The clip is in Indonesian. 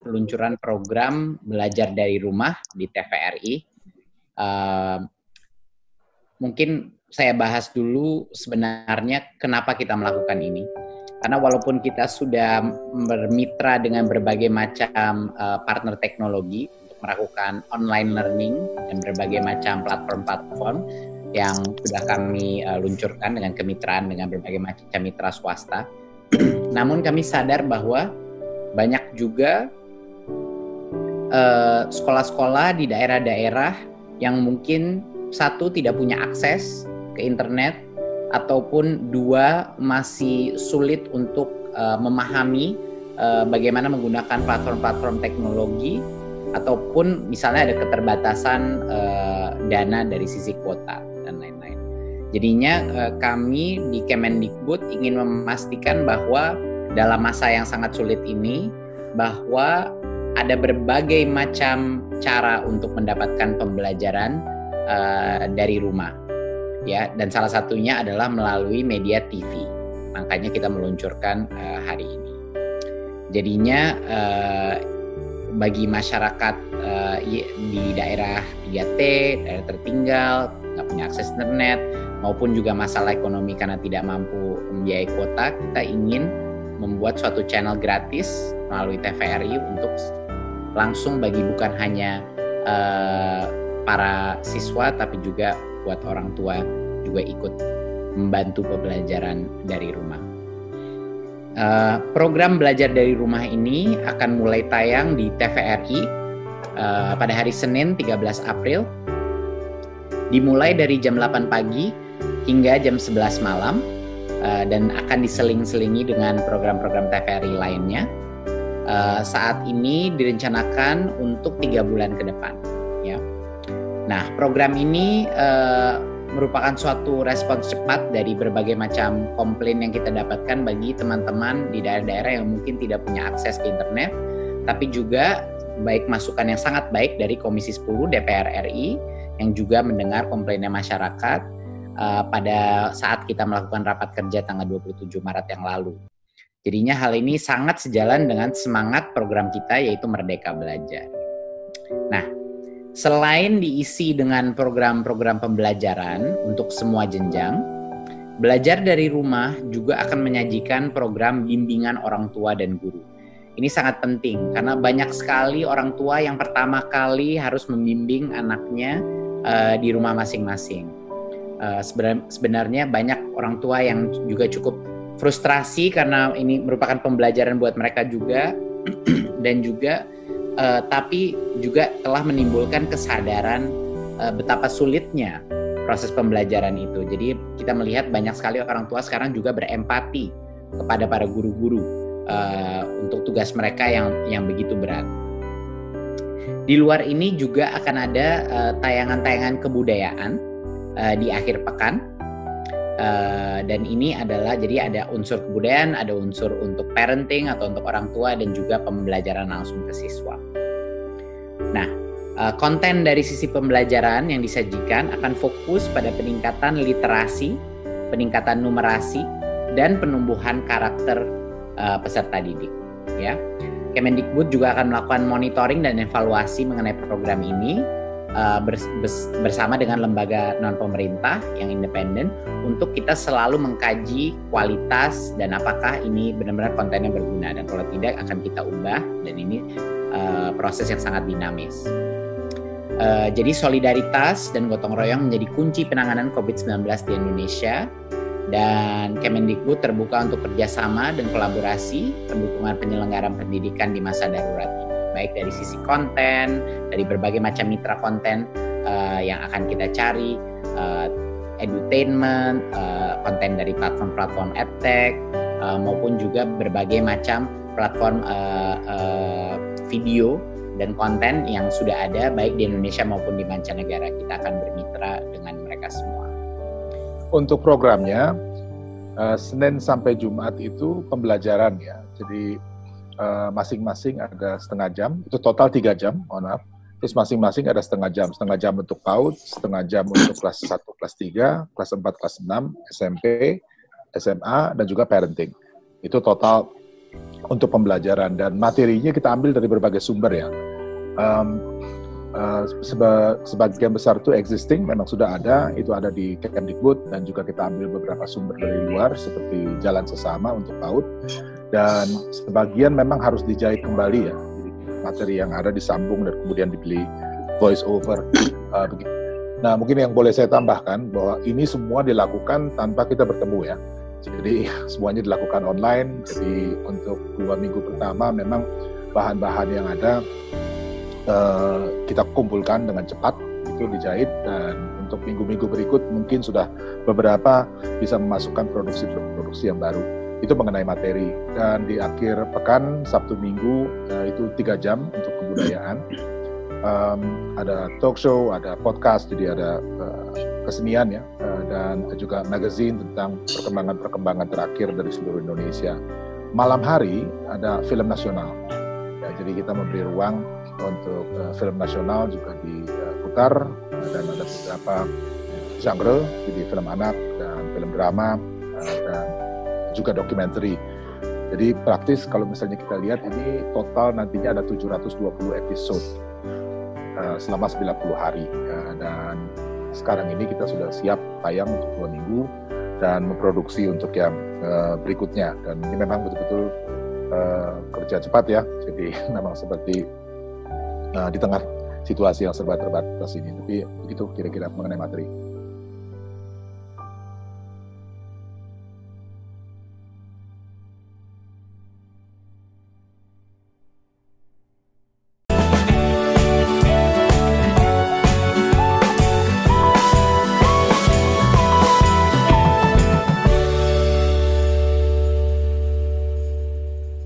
peluncuran program belajar dari rumah di TVRI. Mungkin saya bahas dulu sebenarnya kenapa kita melakukan ini. Karena walaupun kita sudah bermitra dengan berbagai macam partner teknologi untuk melakukan online learning dan berbagai macam platform-platform yang sudah kami luncurkan dengan kemitraan dengan berbagai macam mitra swasta, namun kami sadar bahwa banyak juga sekolah-sekolah di daerah-daerah yang mungkin satu tidak punya akses ke internet, ataupun dua masih sulit untuk memahami bagaimana menggunakan platform-platform teknologi, ataupun misalnya ada keterbatasan dana dari sisi kuota dan lain-lain. Jadinya kami di Kemendikbud ingin memastikan bahwa dalam masa yang sangat sulit ini, bahwa ada berbagai macam cara untuk mendapatkan pembelajaran dari rumah. Ya, dan salah satunya adalah melalui media TV. Makanya kita meluncurkan hari ini. Jadinya bagi masyarakat di daerah 3T, daerah tertinggal, nggak punya akses internet, maupun juga masalah ekonomi karena tidak mampu membiayai kuota, kita ingin membuat suatu channel gratis melalui TVRI untuk langsung bagi bukan hanya para siswa, tapi juga buat orang tua juga ikut membantu pembelajaran dari rumah. Program belajar dari rumah ini akan mulai tayang di TVRI pada hari Senin 13 April, dimulai dari jam 8 pagi hingga jam 11 malam, dan akan diseling-selingi dengan program-program TVRI lainnya. Saat ini direncanakan untuk 3 bulan ke depan. Ya. Nah, program ini merupakan suatu respons cepat dari berbagai macam komplain yang kita dapatkan bagi teman-teman di daerah-daerah yang mungkin tidak punya akses ke internet, tapi juga baik masukan yang sangat baik dari Komisi 10 DPR RI yang juga mendengar komplainnya masyarakat pada saat kita melakukan rapat kerja tanggal 27 Maret yang lalu. Jadinya hal ini sangat sejalan dengan semangat program kita, yaitu Merdeka Belajar. Nah, selain diisi dengan program-program pembelajaran untuk semua jenjang, belajar dari rumah juga akan menyajikan program bimbingan orang tua dan guru. Ini sangat penting karena banyak sekali orang tua yang pertama kali harus membimbing anaknya di rumah masing-masing. Sebenarnya banyak orang tua yang juga cukup frustrasi karena ini merupakan pembelajaran buat mereka juga, dan juga tapi juga telah menimbulkan kesadaran betapa sulitnya proses pembelajaran itu. Jadi kita melihat banyak sekali orang tua sekarang juga berempati kepada para guru-guru untuk tugas mereka yang begitu berat. Di luar ini juga akan ada tayangan-tayangan kebudayaan di akhir pekan. Dan ini adalah, jadi ada unsur kebudayaan, ada unsur untuk parenting atau untuk orang tua, dan juga pembelajaran langsung ke siswa. Nah, konten dari sisi pembelajaran yang disajikan akan fokus pada peningkatan literasi, peningkatan numerasi, dan penumbuhan karakter peserta didik. Ya, Kemendikbud juga akan melakukan monitoring dan evaluasi mengenai program ini bersama dengan lembaga non-pemerintah yang independen untuk kita selalu mengkaji kualitas dan apakah ini benar-benar kontennya berguna, dan kalau tidak akan kita ubah, dan ini proses yang sangat dinamis. Jadi solidaritas dan gotong royong menjadi kunci penanganan COVID-19 di Indonesia, dan Kemendikbud terbuka untuk kerjasama dan kolaborasi pendukungan penyelenggaraan pendidikan di masa darurat ini, baik dari sisi konten, dari berbagai macam mitra konten yang akan kita cari, edutainment, konten dari platform-platform edtech, maupun juga berbagai macam platform video dan konten yang sudah ada baik di Indonesia maupun di mancanegara. Kita akan bermitra dengan mereka semua. Untuk programnya, Senin sampai Jumat itu pembelajaran ya, jadi masing-masing ada setengah jam, itu total 3 jam, mohon maaf. Terus masing-masing ada setengah jam untuk PAUD, setengah jam untuk kelas 1, kelas 3, kelas 4, kelas 6, SMP, SMA, dan juga parenting. Itu total untuk pembelajaran, dan materinya kita ambil dari berbagai sumber ya. Sebagian besar itu existing, memang sudah ada, itu ada di Kemdikbud, dan juga kita ambil beberapa sumber dari luar seperti Jalan Sesama untuk PAUD, dan sebagian memang harus dijahit kembali ya. Jadi materi yang ada disambung dan kemudian dibeli voice over. Nah, mungkin yang boleh saya tambahkan bahwa ini semua dilakukan tanpa kita bertemu ya. Jadi semuanya dilakukan online. Jadi untuk 2 minggu pertama memang bahan-bahan yang ada kita kumpulkan dengan cepat, itu dijahit, dan untuk minggu-minggu berikut mungkin sudah beberapa bisa memasukkan produksi yang baru. Itu mengenai materi. Dan di akhir pekan, Sabtu Minggu, itu 3 jam untuk kebudayaan. Ada talk show, ada podcast, jadi ada kesenian ya, dan juga magazine tentang perkembangan terakhir dari seluruh Indonesia. Malam hari ada film nasional. Ya, jadi kita memberi ruang untuk film nasional juga diputar, dan ada beberapa genre, jadi film anak dan film drama dan juga dokumenter. Jadi praktis kalau misalnya kita lihat ini total nantinya ada 720 episode selama 90 hari, dan sekarang ini kita sudah siap tayang untuk 2 minggu dan memproduksi untuk yang berikutnya, dan ini memang betul-betul kerja cepat ya. Jadi memang seperti di tengah situasi yang serba terbatas ini, tapi begitu kira-kira mengenai materi.